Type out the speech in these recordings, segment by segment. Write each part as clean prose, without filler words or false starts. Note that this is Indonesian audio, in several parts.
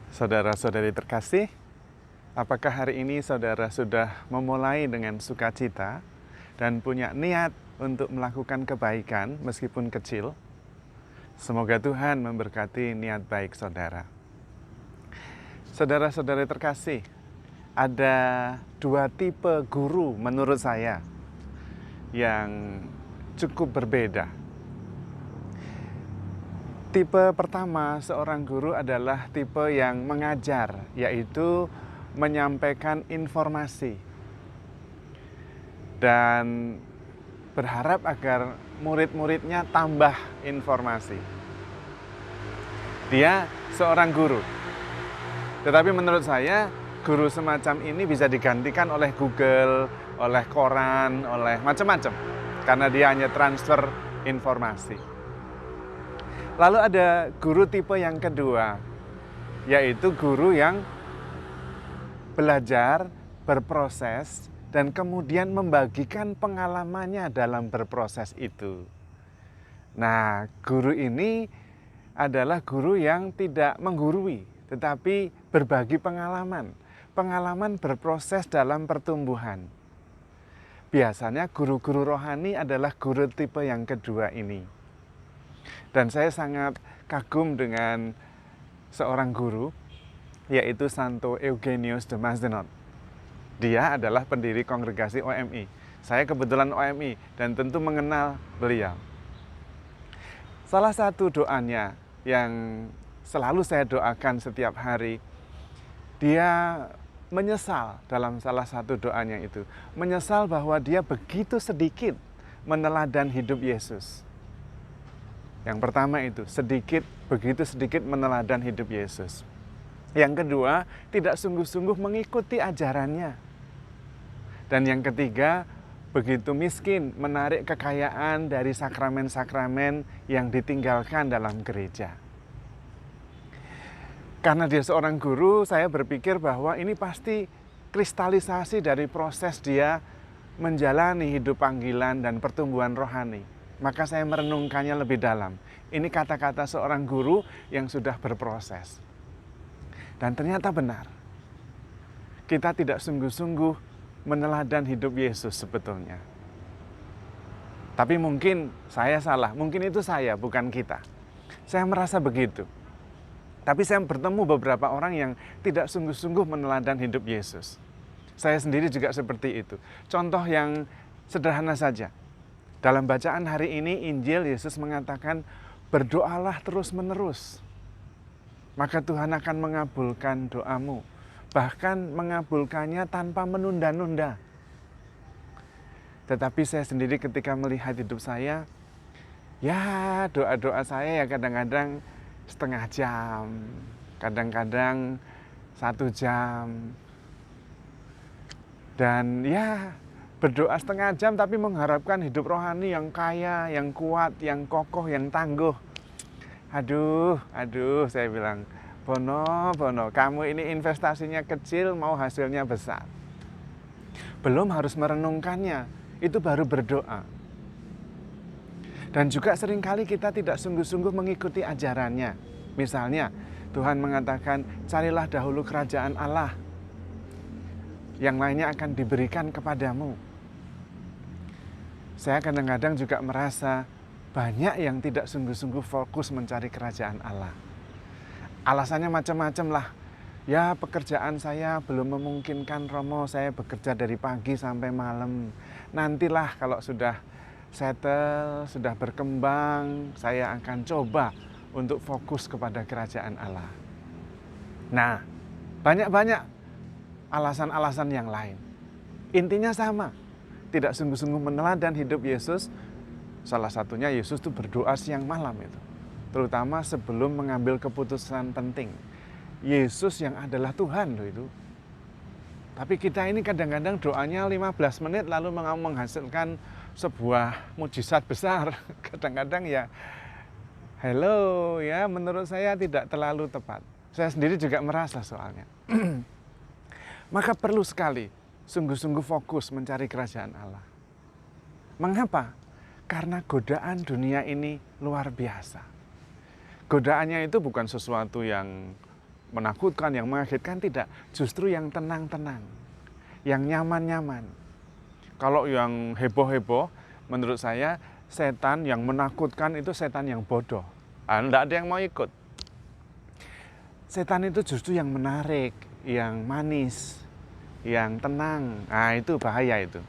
Saudara-saudari terkasih, apakah hari ini saudara sudah memulai dengan sukacita dan punya niat untuk melakukan kebaikan meskipun kecil? Semoga Tuhan memberkati niat baik saudara. Saudara-saudari terkasih, ada dua tipe guru menurut saya yang cukup berbeda. Tipe pertama seorang guru adalah tipe yang mengajar, yaitu menyampaikan informasi dan berharap agar murid-muridnya tambah informasi. Dia seorang guru. Tetapi menurut saya, guru semacam ini bisa digantikan oleh Google, oleh koran, oleh macam-macam. Karena dia hanya transfer informasi. Lalu ada guru tipe yang kedua, yaitu guru yang belajar, berproses, dan kemudian membagikan pengalamannya dalam berproses itu. Nah, guru ini adalah guru yang tidak menggurui, tetapi berbagi pengalaman. Pengalaman berproses dalam pertumbuhan. Biasanya guru-guru rohani adalah guru tipe yang kedua ini. Dan saya sangat kagum dengan seorang guru, yaitu Santo Eugenius de Mazenod. Dia adalah pendiri kongregasi OMI. Saya kebetulan OMI dan tentu mengenal beliau. Salah satu doanya yang selalu saya doakan setiap hari, dia menyesal dalam salah satu doanya itu. Menyesal bahwa dia begitu sedikit meneladan hidup Yesus. Yang pertama itu, begitu sedikit meneladan hidup Yesus. Yang kedua, tidak sungguh-sungguh mengikuti ajarannya. Dan yang ketiga, begitu miskin menarik kekayaan dari sakramen-sakramen yang ditinggalkan dalam gereja. Karena dia seorang guru, saya berpikir bahwa ini pasti kristalisasi dari proses dia menjalani hidup panggilan dan pertumbuhan rohani. Maka saya merenungkannya lebih dalam. Ini kata-kata seorang guru yang sudah berproses. Dan ternyata benar. Kita tidak sungguh-sungguh meneladan hidup Yesus sebetulnya. Tapi mungkin saya salah. Mungkin itu saya, bukan kita. Saya merasa begitu. Tapi saya bertemu beberapa orang yang tidak sungguh-sungguh meneladan hidup Yesus. Saya sendiri juga seperti itu. Contoh yang sederhana saja. Dalam bacaan hari ini, Injil Yesus mengatakan, berdoalah terus-menerus. Maka Tuhan akan mengabulkan doamu. Bahkan mengabulkannya tanpa menunda-nunda. Tetapi saya sendiri ketika melihat hidup saya, ya doa-doa saya ya kadang-kadang setengah jam. Kadang-kadang 1 jam. Dan ya berdoa setengah jam tapi mengharapkan hidup rohani yang kaya, yang kuat, yang kokoh, yang tangguh. Aduh, saya bilang, Bono, kamu ini investasinya kecil, mau hasilnya besar. Belum harus merenungkannya, itu baru berdoa. Dan juga seringkali kita tidak sungguh-sungguh mengikuti ajarannya. Misalnya, Tuhan mengatakan, carilah dahulu kerajaan Allah. Yang lainnya akan diberikan kepadamu. Saya kadang-kadang juga merasa banyak yang tidak sungguh-sungguh fokus mencari kerajaan Allah. Alasannya macam-macam lah. Ya pekerjaan saya belum memungkinkan Romo, saya bekerja dari pagi sampai malam. Nantilah kalau sudah settle, sudah berkembang, saya akan coba untuk fokus kepada kerajaan Allah. Nah, banyak-banyak alasan-alasan yang lain. Intinya sama. Tidak sungguh-sungguh meneladan hidup Yesus. Salah satunya Yesus itu berdoa siang malam itu. Terutama sebelum mengambil keputusan penting. Yesus yang adalah Tuhan loh itu. Tapi kita ini kadang-kadang doanya 15 menit lalu menghasilkan sebuah mujizat besar. Kadang-kadang ya, hello ya menurut saya tidak terlalu tepat. Saya sendiri juga merasa soalnya. Maka perlu sekali sungguh-sungguh fokus mencari kerajaan Allah. Mengapa? Karena godaan dunia ini luar biasa. Godaannya itu bukan sesuatu yang menakutkan, yang mengagetkan, tidak. Justru yang tenang-tenang, yang nyaman-nyaman. Kalau yang heboh-heboh, menurut saya setan yang menakutkan itu setan yang bodoh. Tidak ada yang mau ikut. Setan itu justru yang menarik, yang manis, yang tenang. Nah, itu bahaya itu.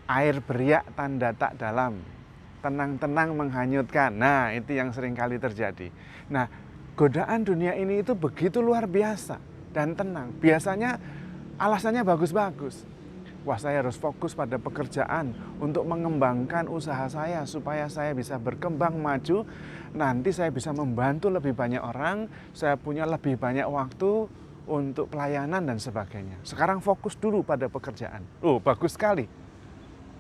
Air beriak tanda tak dalam, tenang-tenang menghanyutkan. Nah, itu yang sering kali terjadi. Nah, godaan dunia ini itu begitu luar biasa dan tenang. Biasanya alasannya bagus-bagus. Wah, saya harus fokus pada pekerjaan untuk mengembangkan usaha saya supaya saya bisa berkembang maju. Nanti saya bisa membantu lebih banyak orang, saya punya lebih banyak waktu untuk pelayanan dan sebagainya. Sekarang fokus dulu pada pekerjaan. Oh, bagus sekali.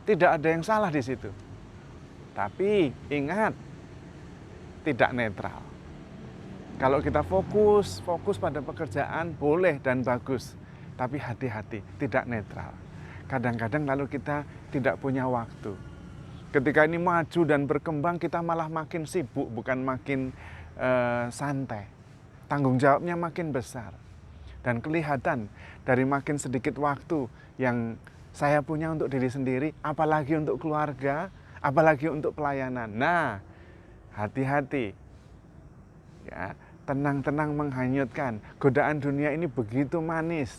Tidak ada yang salah di situ. Tapi ingat, tidak netral. Kalau kita fokus pada pekerjaan boleh dan bagus. Tapi hati-hati, tidak netral. Kadang-kadang lalu kita tidak punya waktu. Ketika ini maju dan berkembang, kita malah makin sibuk, bukan makin santai. Tanggung jawabnya makin besar. Dan kelihatan dari makin sedikit waktu yang saya punya untuk diri sendiri, apalagi untuk keluarga, apalagi untuk pelayanan. Nah, hati-hati. Ya, tenang-tenang menghanyutkan. Godaan dunia ini begitu manis.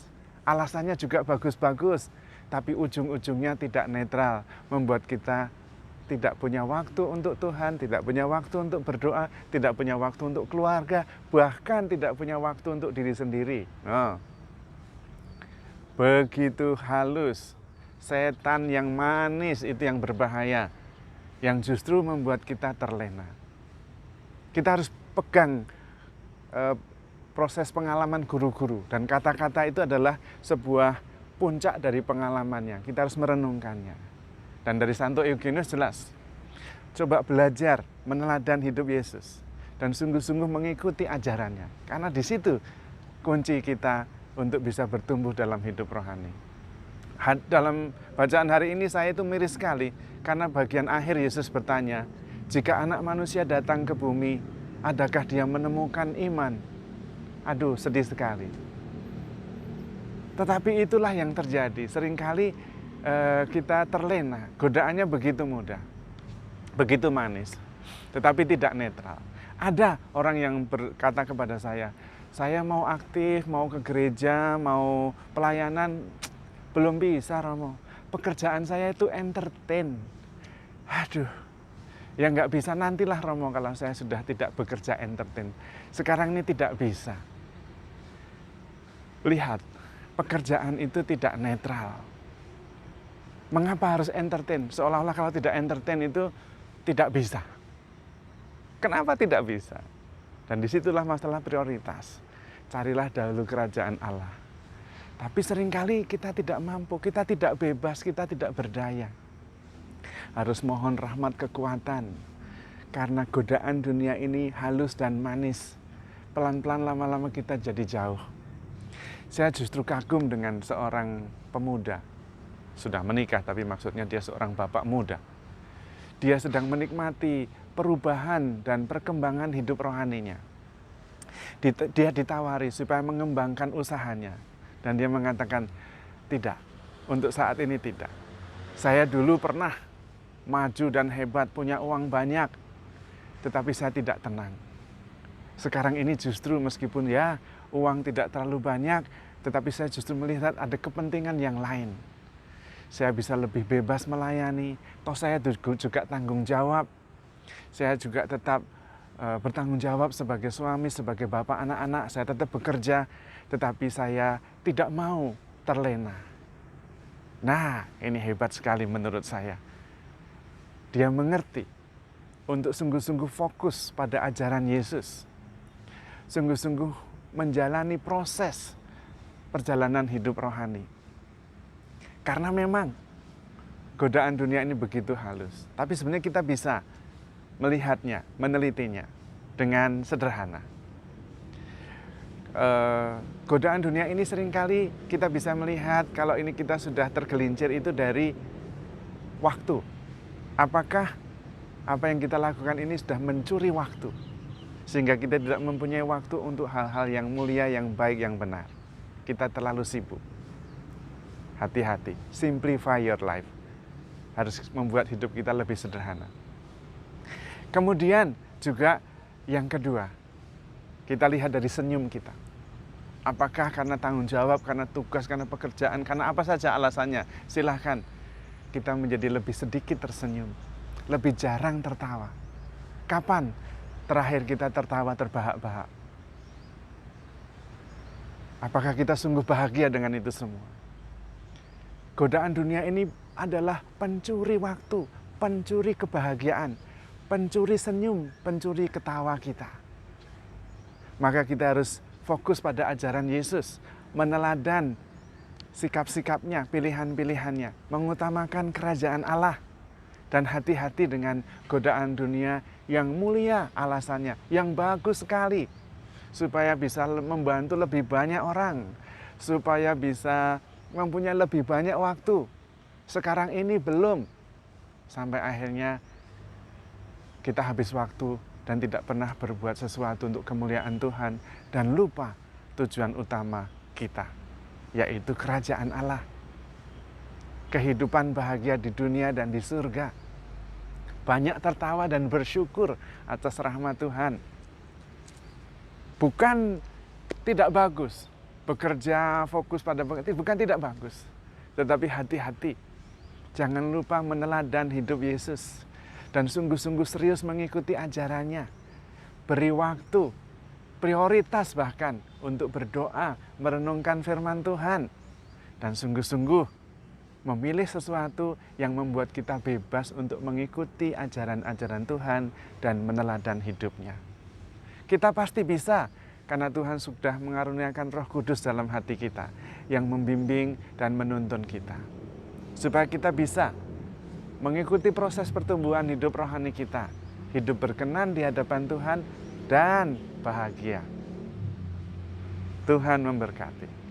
Alasannya juga bagus-bagus, tapi ujung-ujungnya tidak netral, membuat kita tidak punya waktu untuk Tuhan, tidak punya waktu untuk berdoa, tidak punya waktu untuk keluarga, bahkan tidak punya waktu untuk diri sendiri. Oh. Begitu halus. Setan yang manis itu yang berbahaya, yang justru membuat kita terlena. Kita harus pegang proses pengalaman guru-guru, dan kata-kata itu adalah sebuah puncak dari pengalamannya. Kita harus merenungkannya. Dan dari Santo Eugenius jelas, coba belajar meneladan hidup Yesus dan sungguh-sungguh mengikuti ajarannya. Karena di situ kunci kita untuk bisa bertumbuh dalam hidup rohani. Dalam bacaan hari ini saya itu miris sekali, karena bagian akhir Yesus bertanya, jika anak manusia datang ke bumi, adakah dia menemukan iman? Aduh, sedih sekali. Tetapi itulah yang terjadi. Seringkali kita terlena, godaannya begitu mudah, begitu manis, tetapi tidak netral. Ada orang yang berkata kepada saya mau aktif, mau ke gereja, mau pelayanan, belum bisa Romo. Pekerjaan saya itu entertain. Aduh, ya nggak bisa, nantilah Romo kalau saya sudah tidak bekerja entertain. Sekarang ini tidak bisa. Lihat, pekerjaan itu tidak netral. Mengapa harus entertain? Seolah-olah kalau tidak entertain itu tidak bisa. Kenapa tidak bisa? Dan disitulah masalah prioritas. Carilah dahulu kerajaan Allah. Tapi seringkali kita tidak mampu, kita tidak bebas, kita tidak berdaya. Harus mohon rahmat kekuatan. Karena godaan dunia ini halus dan manis. Pelan-pelan lama-lama kita jadi jauh. Saya justru kagum dengan seorang pemuda. Sudah menikah, tapi maksudnya dia seorang bapak muda. Dia sedang menikmati perubahan dan perkembangan hidup rohaninya. Dia ditawari supaya mengembangkan usahanya. Dan dia mengatakan, tidak, untuk saat ini tidak. Saya dulu pernah maju dan hebat, punya uang banyak, tetapi saya tidak tenang. Sekarang ini justru meskipun ya uang tidak terlalu banyak, tetapi saya justru melihat ada kepentingan yang lain. Saya bisa lebih bebas melayani, toh saya juga tanggung jawab. Saya juga tetap bertanggung jawab sebagai suami, sebagai bapak anak-anak, saya tetap bekerja, tetapi saya tidak mau terlena. Nah, ini hebat sekali menurut saya. Dia mengerti untuk sungguh-sungguh fokus pada ajaran Yesus. Sungguh-sungguh menjalani proses perjalanan hidup rohani. Karena memang godaan dunia ini begitu halus. Tapi sebenarnya kita bisa melihatnya, menelitinya dengan sederhana. Godaan dunia ini seringkali kita bisa melihat kalau ini kita sudah tergelincir itu dari waktu. Apakah apa yang kita lakukan ini sudah mencuri waktu? Sehingga kita tidak mempunyai waktu untuk hal-hal yang mulia, yang baik, yang benar. Kita terlalu sibuk. Hati-hati, simplify your life. Harus membuat hidup kita lebih sederhana. Kemudian juga yang kedua, kita lihat dari senyum kita. Apakah karena tanggung jawab, karena tugas, karena pekerjaan, karena apa saja alasannya, silahkan kita menjadi lebih sedikit tersenyum, lebih jarang tertawa. Kapan terakhir kita tertawa terbahak-bahak? Apakah kita sungguh bahagia dengan itu semua? Godaan dunia ini adalah pencuri waktu, pencuri kebahagiaan, pencuri senyum, pencuri ketawa kita. Maka kita harus fokus pada ajaran Yesus, meneladan sikap-sikapnya, pilihan-pilihannya, mengutamakan kerajaan Allah, dan hati-hati dengan godaan dunia yang mulia alasannya, yang bagus sekali, supaya bisa membantu lebih banyak orang, supaya bisa mempunyai lebih banyak waktu. Sekarang ini belum, sampai akhirnya kita habis waktu dan tidak pernah berbuat sesuatu untuk kemuliaan Tuhan, dan lupa tujuan utama kita, yaitu kerajaan Allah, kehidupan bahagia di dunia dan di surga. Banyak tertawa dan bersyukur atas rahmat Tuhan. Bukan tidak bagus bekerja fokus pada pekerjaan, bukan tidak bagus, tetapi hati-hati, jangan lupa meneladan hidup Yesus dan sungguh-sungguh serius mengikuti ajarannya. Beri waktu, prioritas bahkan untuk berdoa, merenungkan firman Tuhan, dan sungguh-sungguh memilih sesuatu yang membuat kita bebas untuk mengikuti ajaran-ajaran Tuhan dan meneladan hidupnya. Kita pasti bisa, karena Tuhan sudah mengaruniakan Roh Kudus dalam hati kita yang membimbing dan menuntun kita, supaya kita bisa mengikuti proses pertumbuhan hidup rohani kita, hidup berkenan di hadapan Tuhan dan bahagia. Tuhan memberkati.